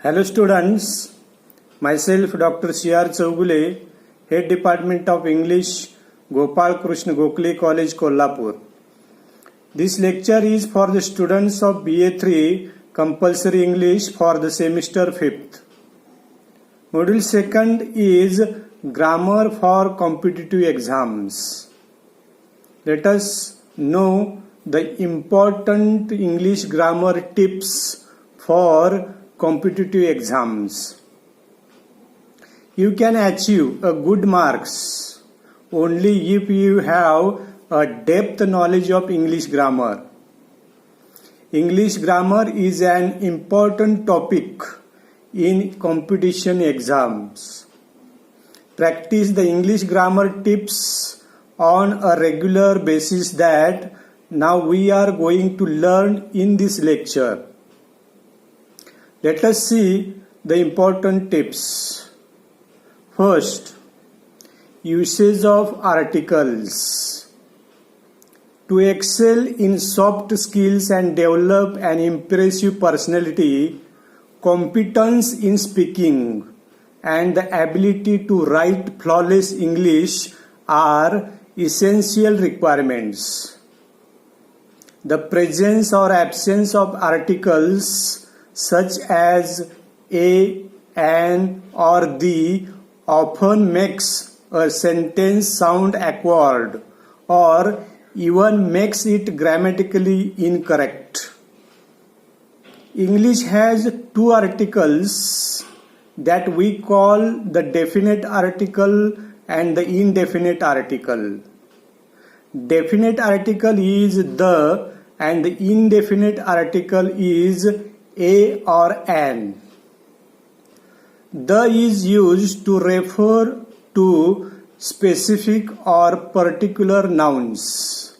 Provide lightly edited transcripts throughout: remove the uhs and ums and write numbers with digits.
Hello students, myself Dr. C.R. Chaugule, Head Department of English, Gopal Krishna Gokhale College, Kolhapur. This lecture is for the students of BA3 Compulsory English for the semester 5th. Module 2nd is Grammar for Competitive Exams. Let us know the important English grammar tips for competitive exams. You can achieve a good marks only if you have a depth knowledge of English grammar. English grammar is an important topic in competition exams. Practice the English grammar tips on a regular basis that now we are going to learn in this lecture. Let us see the important tips. First, usage of articles. To excel in soft skills and develop an impressive personality, competence in speaking and the ability to write flawless English are essential requirements. The presence or absence of articles such as a, an, or the often makes a sentence sound awkward or even makes it grammatically incorrect. English has two articles that we call the definite article and the indefinite article. Definite article is the and the indefinite article is a or an. The is used to refer to specific or particular nouns.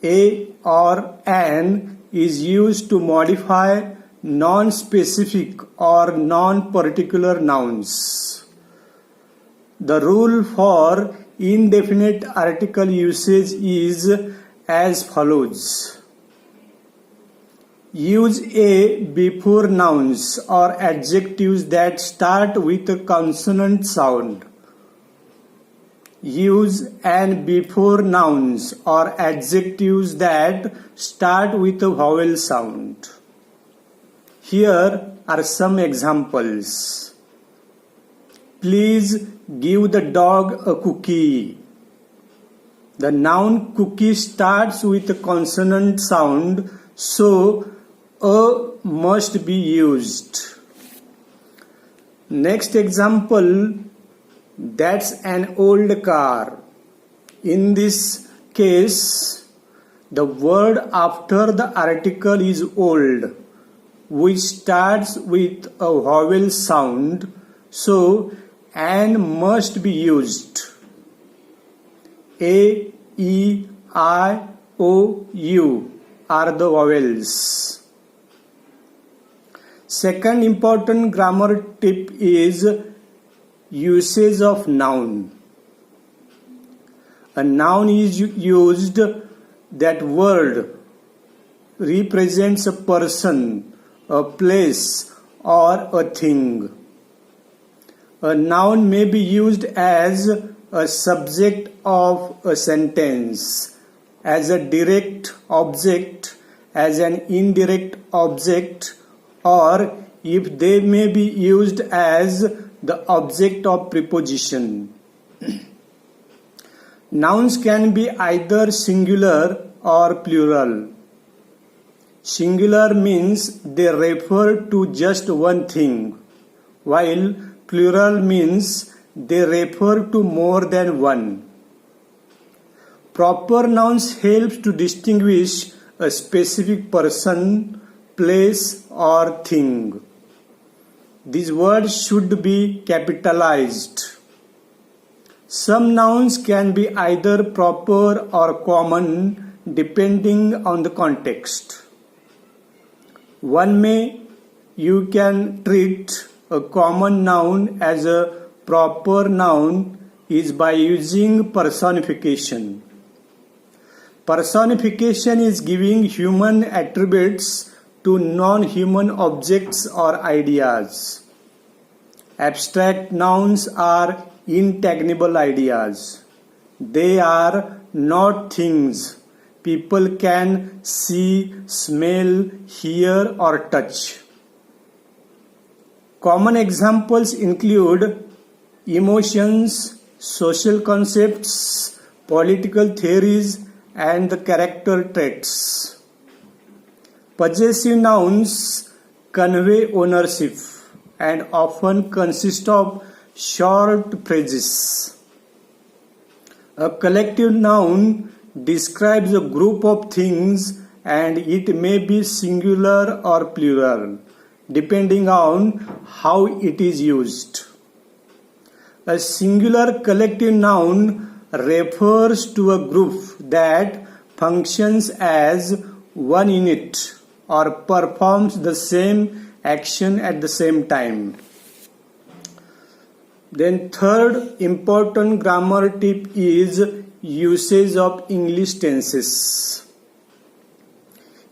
A or an is used to modify non-specific or non-particular nouns. The rule for indefinite article usage is as follows. Use a before nouns or adjectives that start with a consonant sound. Use an before nouns or adjectives that start with a vowel sound. Here are some examples. Please give the dog a cookie. The noun cookie starts with a consonant sound, so a must be used. Next example, that's an old car. In this case, the word after the article is old, which starts with a vowel sound, so an must be used. A, E, I, O, U are the vowels. Second important grammar tip is usage of noun. A noun is used, that word represents a person, a place, or a thing. A noun may be used as a subject of a sentence, as a direct object, as an indirect object, or if they may be used as the object of preposition. Nouns can be either singular or plural. Singular means they refer to just one thing, while plural means they refer to more than one. Proper nouns help to distinguish a specific person, place, or thing. These words should be capitalized. Some nouns can be either proper or common depending on the context. One way you can treat a common noun as a proper noun is by using personification. Personification is giving human attributes to non-human objects or ideas. Abstract nouns are intangible ideas. They are not things people can see, smell, hear, or touch. Common examples include emotions, social concepts, political theories, and the character traits. Possessive nouns convey ownership and often consist of short phrases. A collective noun describes a group of things and it may be singular or plural, depending on how it is used. A singular collective noun refers to a group that functions as one unit or performs the same action at the same time. Then third important grammar tip is usage of English tenses.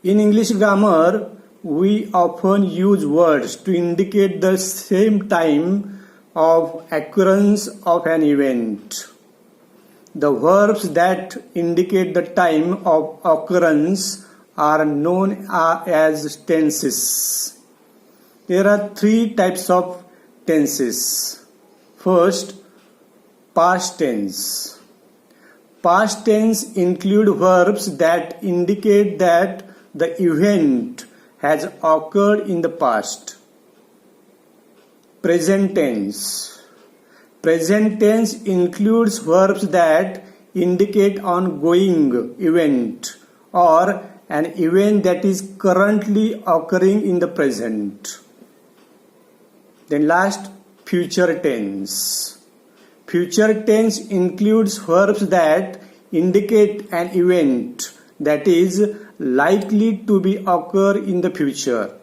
In English grammar, we often use words to indicate the same time of occurrence of an event. The verbs that indicate the time of occurrence are known as tenses. There are three types of tenses. First, past tense. Past tense include verbs that indicate that the event has occurred in the past. Present tense. Present tense includes verbs that indicate ongoing event or an event that is currently occurring in the present. Then last, future tense. Future tense includes verbs that indicate an event that is likely to be occur in the future.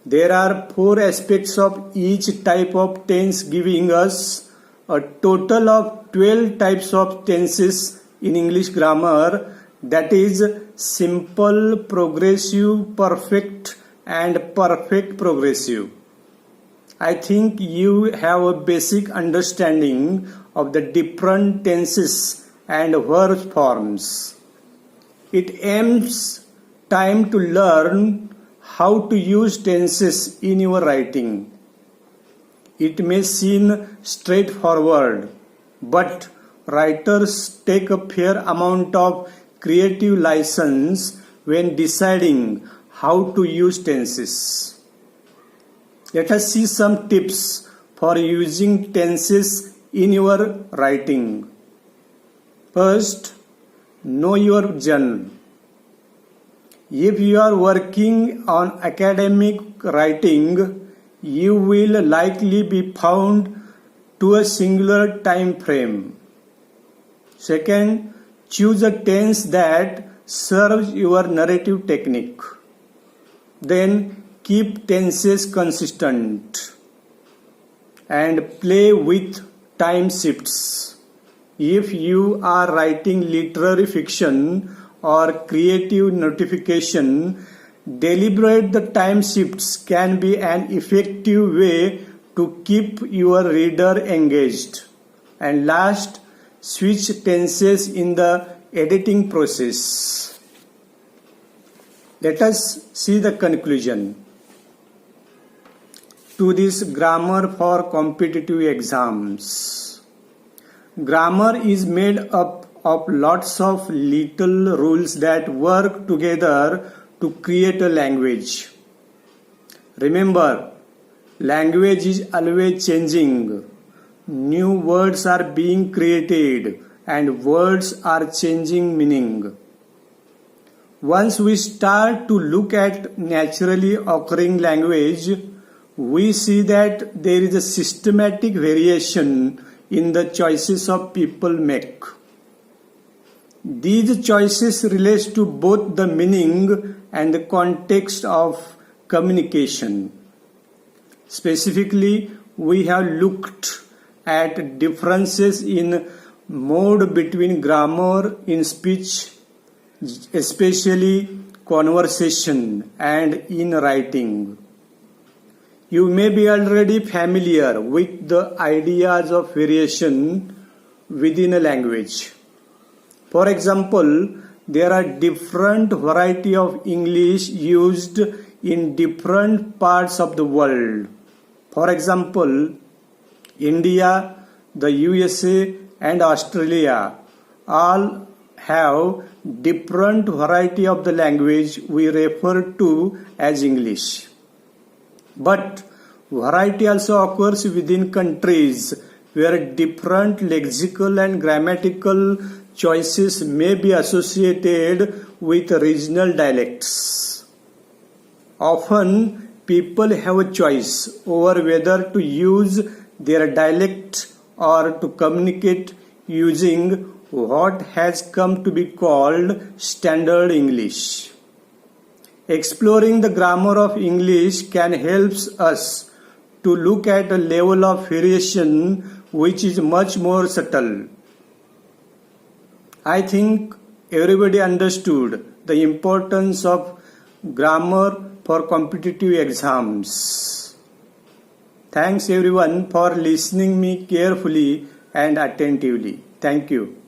There are 4 aspects of each type of tense, giving us a total of 12 types of tenses in English grammar, that is simple, progressive, perfect and perfect progressive. I think you have a basic understanding of the different tenses and verb forms. It aims time to learn how to use tenses in your writing. It may seem straightforward, but writers take a fair amount of creative license when deciding how to use tenses. Let us see some tips for using tenses in your writing. First, know your journal. If you are working on academic writing, you will likely be bound to a singular time frame. Second, choose a tense that serves your narrative technique. Then, keep tenses consistent and play with time shifts. If you are writing literary fiction or creative notification, deliberate the time shifts can be an effective way to keep your reader engaged. And last, switch tenses in the editing process. Let us see the conclusion to this grammar for competitive exams. Grammar is made up of lots of little rules that work together to create a language. Remember, language is always changing. New words are being created and words are changing meaning. Once we start to look at naturally occurring language, we see that there is a systematic variation in the choices of people make. These choices relate to both the meaning and the context of communication. Specifically, we have looked at differences in mode between grammar in speech, especially conversation and in writing. You may be already familiar with the ideas of variation within a language. For example, there are different variety of English used in different parts of the world. For example, India, the USA and Australia all have different variety of the language we refer to as English. But variety also occurs within countries where different lexical and grammatical choices may be associated with regional dialects. Often, people have a choice over whether to use their dialect or to communicate using what has come to be called Standard English. Exploring the grammar of English can help us to look at a level of variation which is much more subtle. I think everybody understood the importance of grammar for competitive exams. Thanks everyone for listening me carefully and attentively. Thank you.